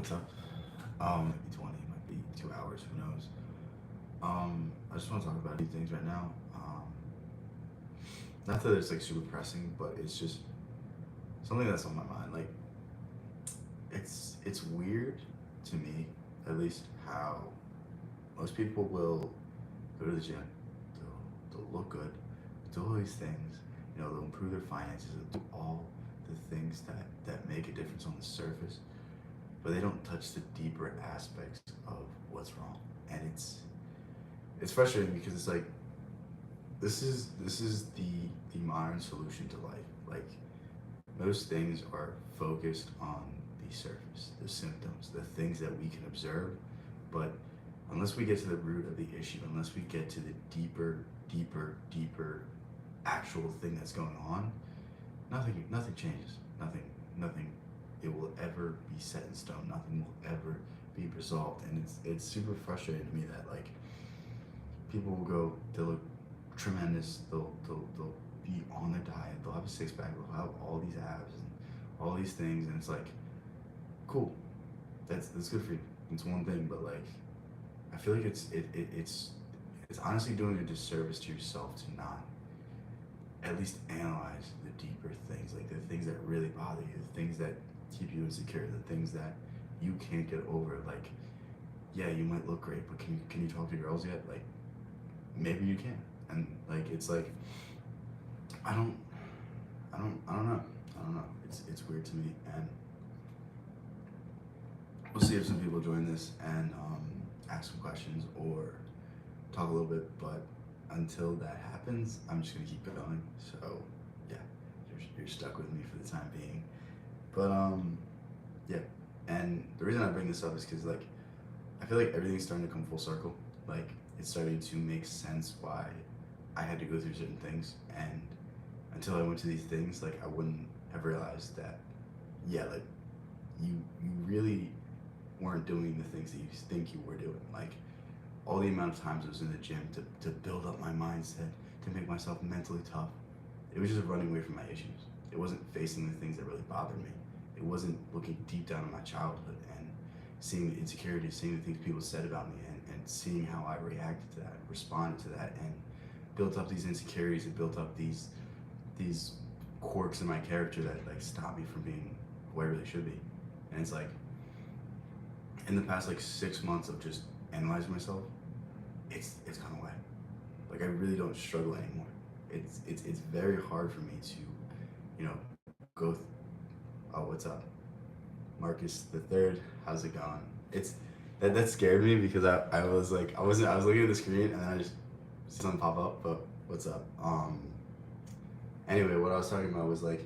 what's up? Maybe 20, might be 2 hours, who knows? I just want to talk about a few things right now. Not that it's like super pressing, but it's just something that's on my mind. Like, it's weird to me, at least, how most people will go to the gym, they'll look good, do all these things, they'll improve their finances, they'll do all the things that make a difference on the surface, but they don't touch the deeper aspects of what's wrong. And it's frustrating because it's like this is the modern solution to life. Like, most things are focused on the surface, the symptoms, the things that we can observe, but unless we get to the root of the issue, unless we get to the deeper actual thing that's going on, nothing changes. Nothing it will ever be set in stone. Nothing will ever be resolved. And it's super frustrating to me that, like, people will go, they'll look tremendous, they'll be on their diet, they'll have a six pack, they'll have all these abs and all these things, and it's like, cool, that's good for you. It's one thing, but like, I feel like it's honestly doing a disservice to yourself to not at least analyze the deeper things, like the things that really bother you, the things that keep you insecure, the things that you can't get over. Like, yeah, you might look great, but can you talk to girls yet? Like, maybe you can. And like, it's like, I don't know. I don't know. It's weird to me, and we'll see if some people join this and ask some questions or talk a little bit. But until that happens, I'm just gonna keep going. So yeah, you're stuck with me for the time being. But yeah. And the reason I bring this up is because, like, I feel like everything's starting to come full circle. Like, it's starting to make sense why I had to go through certain things, and until I went to these things, like, I wouldn't have realized that, yeah, like, you really weren't doing the things that you think you were doing. Like, all the amount of times I was in the gym to build up my mindset, to make myself mentally tough, it was just running away from my issues. It wasn't facing the things that really bothered me. It wasn't looking deep down in my childhood and seeing the insecurities, seeing the things people said about me, and seeing how I reacted to that, responded to that, and built up these insecurities and built up these quirks in my character that, like, stop me from being who I really should be. And it's like, in the past, like, 6 months of just analyzing myself, it's gone away. Like, I really don't struggle anymore. It's very hard for me to, go. Oh, what's up, Marcus the Third? How's it going? It's that scared me because I was like, I was looking at the screen and then I just see something pop up. But what's up? Anyway, what I was talking about was, like,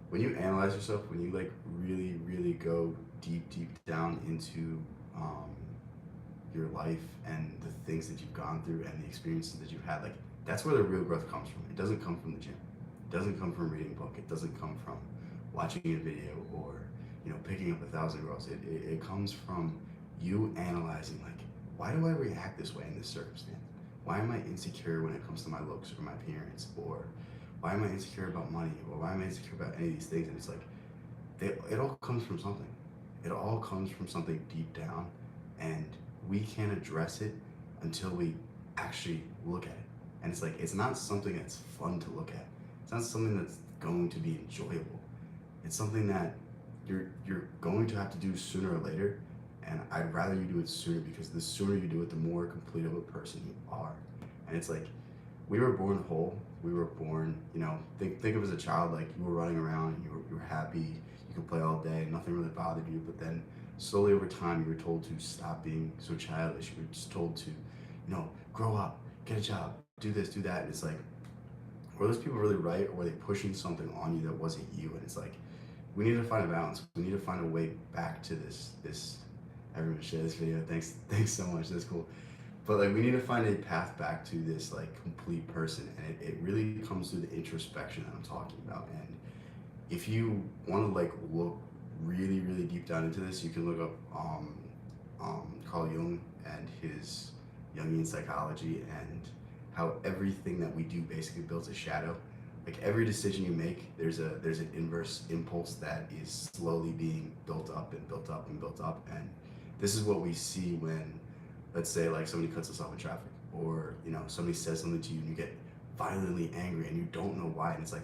when you analyze yourself, when you, like, really go deep down into um, your life and the things that you've gone through and the experiences that you've had, like, that's where the real growth comes from. It doesn't come from the gym. It doesn't come from reading a book. It doesn't come from watching a video or, picking up 1,000 girls. It comes from you analyzing, like, why do I react this way in this circumstance? Why am I insecure when it comes to my looks or my appearance? Or why am I insecure about money? Or why am I insecure about any of these things? And it's like, it all comes from something. It all comes from something deep down, and we can't address it until we actually look at it. And it's like, it's not something that's fun to look at. It's not something that's going to be enjoyable. It's something that you're going to have to do sooner or later, and I'd rather you do it sooner, because the sooner you do it, the more complete of a person you are. And it's like, we were born whole. We were born, think of as a child, like, you were running around and you were happy, you could play all day, nothing really bothered you. But then slowly over time, you were told to stop being so childish. You were just told to, grow up, get a job, do this, do that. And it's like, were those people really right, or were they pushing something on you that wasn't you? And it's like, we need to find a balance. We need to find a way back to this. Everyone share this video. Thanks so much. That's cool. But, like, we need to find a path back to this, like, complete person, and it really comes through the introspection that I'm talking about. And if you want to, like, look really deep down into this, you can look up Carl Jung and his Jungian psychology, and how everything that we do basically builds a shadow Like every decision you make, there's an inverse impulse that is slowly being built up and built up and built up. And this is what we see when, let's say, like somebody cuts us off in traffic, or somebody says something to you and you get violently angry and you don't know why. And it's like,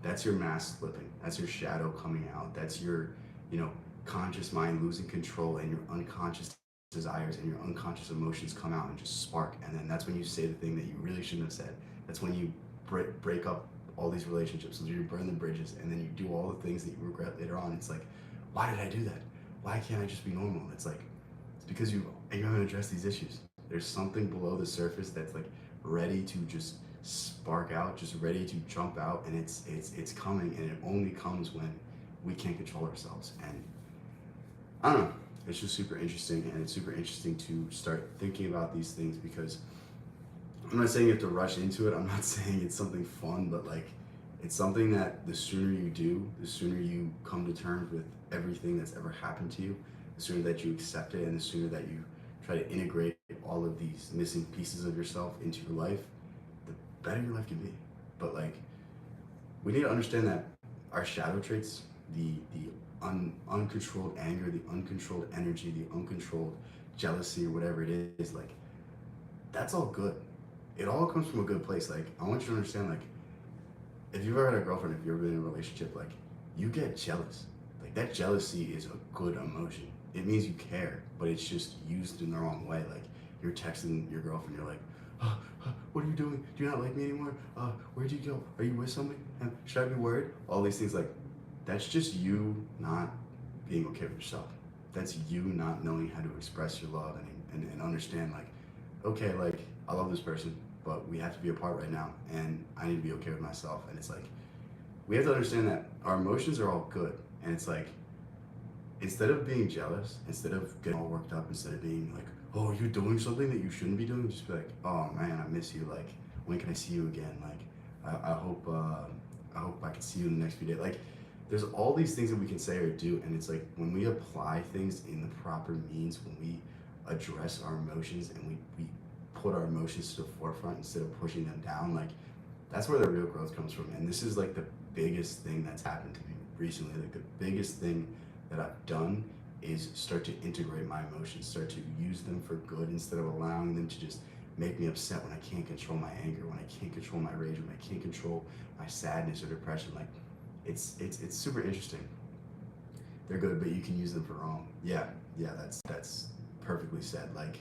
that's your mask slipping. That's your shadow coming out. That's your, you know, conscious mind losing control, and your unconscious desires and your unconscious emotions come out and just spark. And then that's when you say the thing that you really shouldn't have said. That's when you break up all these relationships. So you burn the bridges, and then you do all the things that you regret later on. It's like, why did I do that? Why can't I just be normal? It's like, it's because you haven't addressed these issues. There's something below the surface that's like ready to just spark out, just ready to jump out, and it's coming, and it only comes when we can't control ourselves. And I don't know, it's just super interesting, and it's super interesting to start thinking about these things, because I'm not saying you have to rush into it. I'm not saying it's something fun, but like, it's something that the sooner you do, the sooner you come to terms with everything that's ever happened to you, the sooner that you accept it, and the sooner that you try to integrate all of these missing pieces of yourself into your life, the better your life can be. But like, we need to understand that our shadow traits, the uncontrolled anger, the uncontrolled energy, the uncontrolled jealousy, or whatever it is, like, that's all good. It all comes from a good place. Like, I want you to understand, like, if you've ever had a girlfriend, if you've ever been in a relationship, like, you get jealous. Like, that jealousy is a good emotion. It means you care, but it's just used in the wrong way. Like, you're texting your girlfriend, you're like, what are you doing? Do you not like me anymore? Where'd you go? Are you with somebody? Should I be worried? All these things, like, that's just you not being okay with yourself. That's you not knowing how to express your love, and understand, like, okay, like, I love this person, but we have to be apart right now, and I need to be okay with myself. And it's like, we have to understand that our emotions are all good. And it's like, instead of being jealous, instead of getting all worked up, instead of being like, oh, you're doing something that you shouldn't be doing, just be like, oh man, I miss you. Like, when can I see you again? Like, I hope I can see you in the next few days. Like, there's all these things that we can say or do, and it's like, when we apply things in the proper means, when we address our emotions, and we put our emotions to the forefront instead of pushing them down, like, that's where the real growth comes from. And this is like the biggest thing that's happened to me recently. Like, the biggest thing that I've done is start to integrate my emotions, start to use them for good, instead of allowing them to just make me upset when I can't control my anger, when I can't control my rage, when I can't control my sadness or depression. Like, it's super interesting. They're good, but you can use them for wrong. Yeah, yeah, that's perfectly said. Like,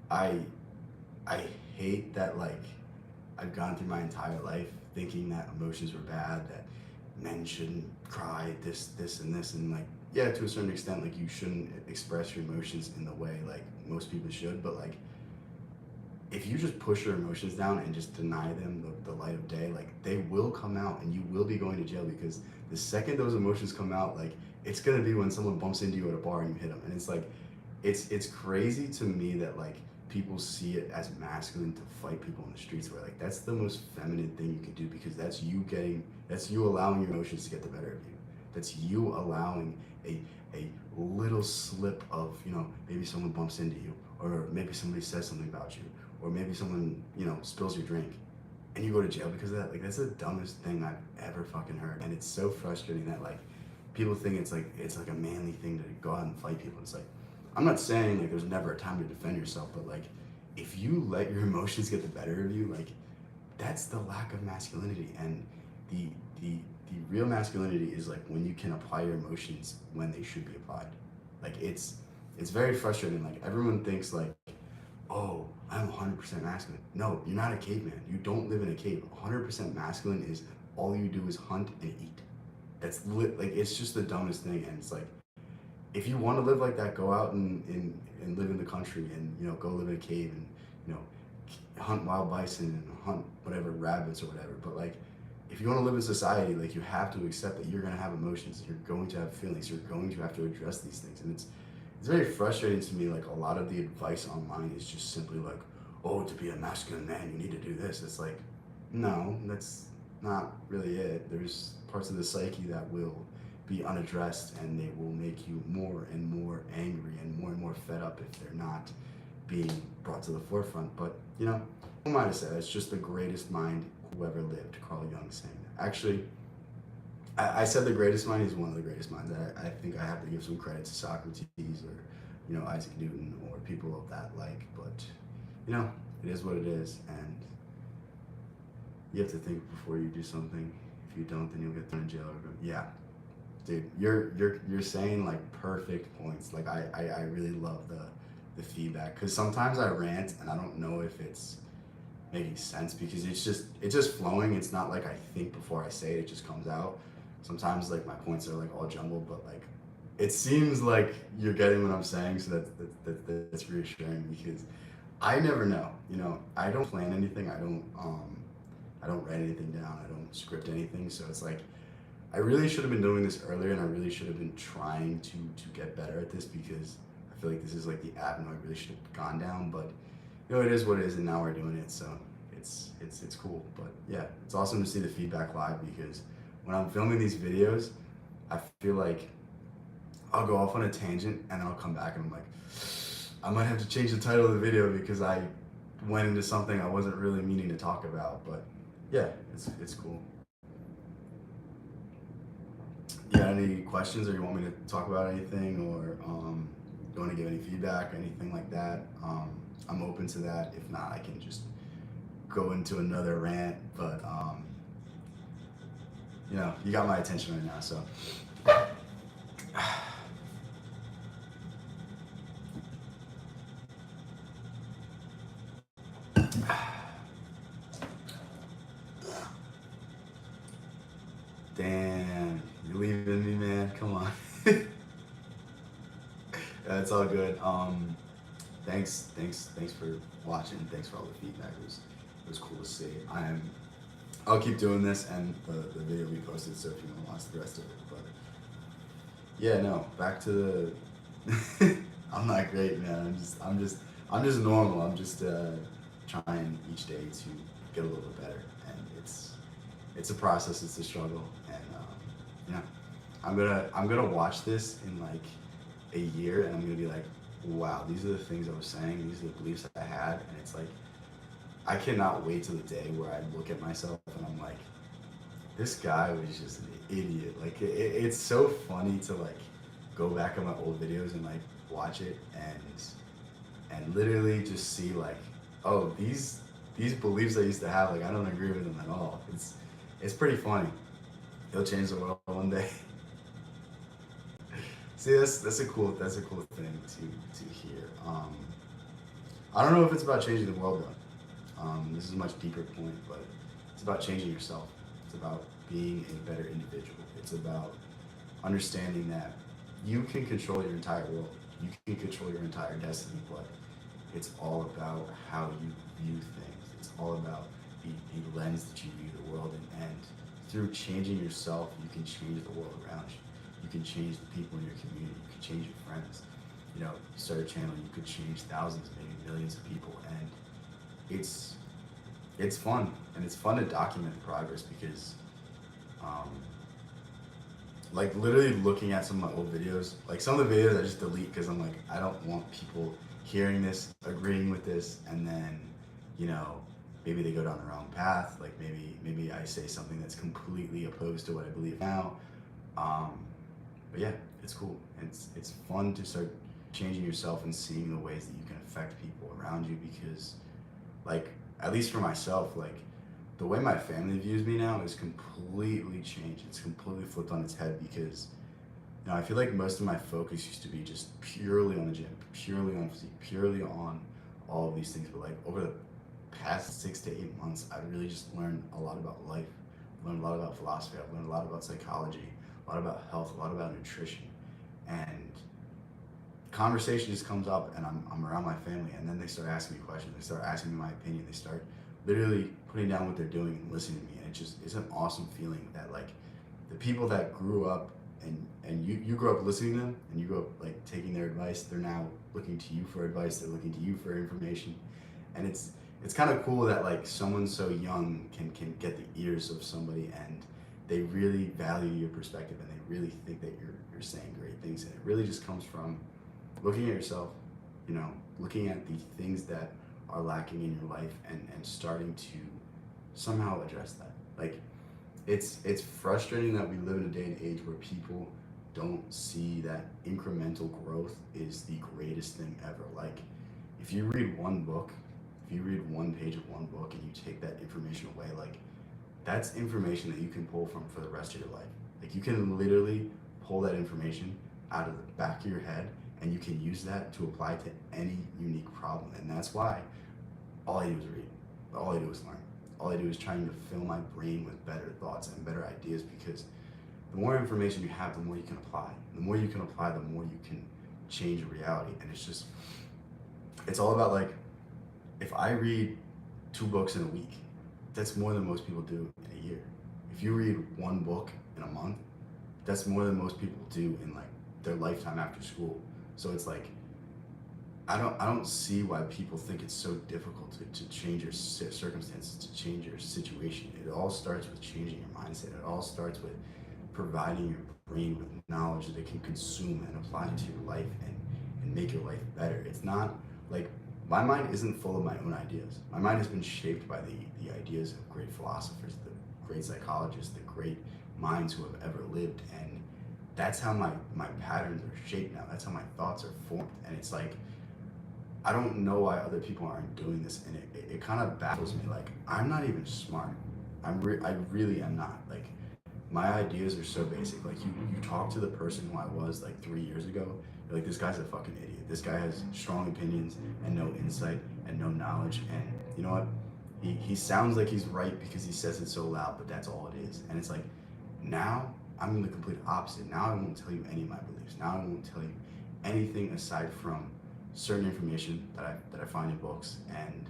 I I hate that, like, I've gone through my entire life thinking that emotions were bad, that men shouldn't cry, this, and this, and like, yeah, to a certain extent, like, you shouldn't express your emotions in the way like most people should, but like, if you just push your emotions down and just deny them the light of day, like, they will come out, and you will be going to jail, because the second those emotions come out, like, it's gonna be when someone bumps into you at a bar and you hit them. And it's like, it's crazy to me that, like, people see it as masculine to fight people in the streets, where like, that's the most feminine thing you can do, because that's you allowing your emotions to get the better of you. That's you allowing a little slip of, maybe someone bumps into you, or maybe somebody says something about you, or maybe someone, spills your drink, and you go to jail because of that. Like, that's the dumbest thing I've ever fucking heard. And it's so frustrating that, like, people think it's like a manly thing to go out and fight people. It's like, I'm not saying like there's never a time to defend yourself, but like, if you let your emotions get the better of you, like, that's the lack of masculinity. And the the real masculinity is like when you can apply your emotions when they should be applied. Like, it's very frustrating. Like, everyone thinks like, oh, I'm 100% masculine. No, you're not a caveman. You don't live in a cave. 100% masculine is all you do is hunt and eat. Like, it's just the dumbest thing. And it's like, if you want to live like that, go out and live in the country, and go live in a cave, and hunt wild bison and hunt whatever rabbits or whatever. But like, if you want to live in society, like, you have to accept that you're going to have emotions, you're going to have feelings, you're going to have to address these things. And it's very frustrating to me. Like, a lot of the advice online is just simply like, oh, to be a masculine man, you need to do this. It's like, no, that's not really it. There's parts of the psyche that will be unaddressed, and they will make you more and more angry and more fed up if they're not being brought to the forefront. But who am I to say? It's just the greatest mind whoever lived. Carl Jung saying that. Actually, I said the greatest mind. He's one of the greatest minds. I think I have to give some credit to Socrates or, Isaac Newton or people of that like. But, it is what it is, and you have to think before you do something. If you don't, then you'll get thrown in jail. Yeah, dude, you're saying like perfect points. Like I really love the feedback, because sometimes I rant and I don't know if it's making sense because it's just flowing. It's not like I think before I say it. It just comes out. Sometimes like my points are like all jumbled, but like it seems like you're getting what I'm saying. So that's reassuring, because I never know. I don't plan anything. I don't write anything down. I don't script anything. So it's like I really should have been doing this earlier, and I really should have been trying to get better at this, because I feel like this is like the avenue I really should have gone down. But it is what it is, and now we're doing it. So it's cool. But yeah, it's awesome to see the feedback live, because when I'm filming these videos, I feel like I'll go off on a tangent and then I'll come back and I'm like, I might have to change the title of the video because I went into something I wasn't really meaning to talk about. But yeah, it's cool. You got any questions, or you want me to talk about anything, or you want to give any feedback, anything like that? I'm open to that. If not, I can just go into another rant. But you got my attention right now, so. Damn, you're leaving me, man. Come on. It's all good. Thanks for watching. Thanks for all the feedback. It was cool to see. I'll keep doing this, and the video will be posted. So if you want to watch the rest of it, but yeah, no. Back to the. I'm not great, man. I'm just normal. I'm just trying each day to get a little bit better, and it's a process. It's a struggle, and I'm gonna watch this in like a year, and I'm gonna be like, wow, these are the things I was saying. These are the beliefs that I had, and it's like I cannot wait till the day where I look at myself and I'm like, this guy was just an idiot. Like it's so funny to like go back on my old videos and like watch it and literally just see like, oh, these beliefs I used to have, like I don't agree with them at all. It's pretty funny. It'll change the world one day. See, that's a cool thing to hear. I don't know if it's about changing the world though. This is a much deeper point, but it's about changing yourself. It's about being a better individual. It's about understanding that you can control your entire world. You can control your entire destiny, but it's all about how you view things. It's all about the lens that you view the world in. And through changing yourself, you can change the world around you. You can change the people in your community. You can change your friends. You start a channel, you could change thousands, maybe millions of people. And it's fun, and it's fun to document the progress, because like literally looking at some of my old videos, like some of the videos I just delete because I'm like, I don't want people hearing this, agreeing with this, and then maybe they go down the wrong path. Like maybe I say something that's completely opposed to what I believe now. But yeah, it's cool. It's fun to start changing yourself and seeing the ways that you can affect people around you, because like, at least for myself, like the way my family views me now is completely changed. It's completely flipped on its head, because I feel like most of my focus used to be just purely on the gym, purely on physique, purely on all of these things. But like over the past 6 to 8 months, I've really just learned a lot about life. I've learned a lot about philosophy. I've learned a lot about psychology, a lot about health, a lot about nutrition. And conversation just comes up, and I'm around my family, and then they start asking me questions. They start asking me my opinion. They start literally putting down what they're doing and listening to me. And it's an awesome feeling that like the people that grew up and you grew up listening to them, and you grew up like taking their advice, they're now looking to you for advice. They're looking to you for information. And it's kind of cool that like someone so young can get the ears of somebody, and they really value your perspective, and they really think that you're saying great things. And it really just comes from looking at yourself, looking at the things that are lacking in your life, and starting to somehow address that. Like, it's frustrating that we live in a day and age where people don't see that incremental growth is the greatest thing ever. Like, if you read one book, if you read one page of one book and you take that information away, like, that's information that you can pull from for the rest of your life. Like, you can literally pull that information out of the back of your head and you can use that to apply to any unique problem. And that's why all I do is read. All I do is learn. All I do is trying to fill my brain with better thoughts and better ideas, because the more information you have, the more you can apply. The more you can apply, the more you can change reality. And it's just, it's all about, like, if I read 2 books in a week, that's more than most people do in a year. If you read 1 book in a month, that's more than most people do in like their lifetime after school. So it's like, I don't see why people think it's so difficult to change your circumstances, to change your situation. It all starts with changing your mindset. It all starts with providing your brain with knowledge that it can consume and apply to your life and make your life better. It's not like, my mind isn't full of my own ideas. My mind has been shaped by the ideas of great philosophers, the great psychologists, the great minds who have ever lived. And that's how my patterns are shaped now. That's how my thoughts are formed. And it's like, I don't know why other people aren't doing this, and it kind of baffles me. Like, I'm not even smart. I really am not. Like, my ideas are so basic. Like, you talk to the person who I was like 3 years ago, you're like, this guy's a fucking idiot. This guy has strong opinions and no insight and no knowledge. And you know what? He sounds like he's right because he says it so loud, but that's all it is. And it's like, now I'm in the complete opposite. Now I won't tell you any of my beliefs. Now I won't tell you anything aside from certain information that I find in books, and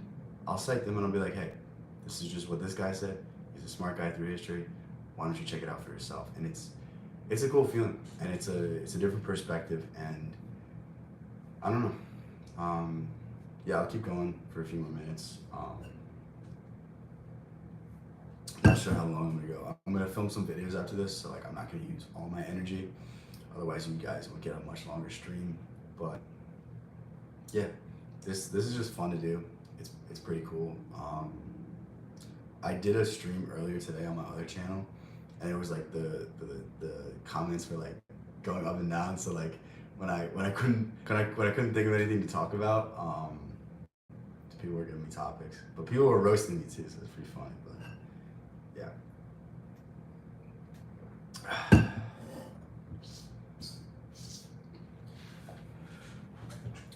I'll cite them and I'll be like, hey, this is just what this guy said. He's a smart guy through history. Why don't you check it out for yourself? And it's a cool feeling, and it's a different perspective, and I don't know. Yeah, I'll keep going for a few more minutes. Not sure how long I'm gonna go. I'm gonna film some videos after this, so like, I'm not gonna use all my energy. Otherwise, you guys will get a much longer stream. But yeah, this is just fun to do. It's pretty cool. I did a stream earlier today on my other channel, and it was like the comments were like going up and down. So like, when I couldn't think of anything to talk about, people were giving me topics, but people were roasting me too, so it's pretty funny. But yeah.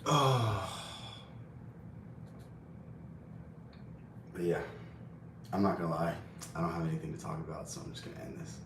Oh. But yeah, I'm not gonna lie, I don't have anything to talk about, so I'm just gonna end this.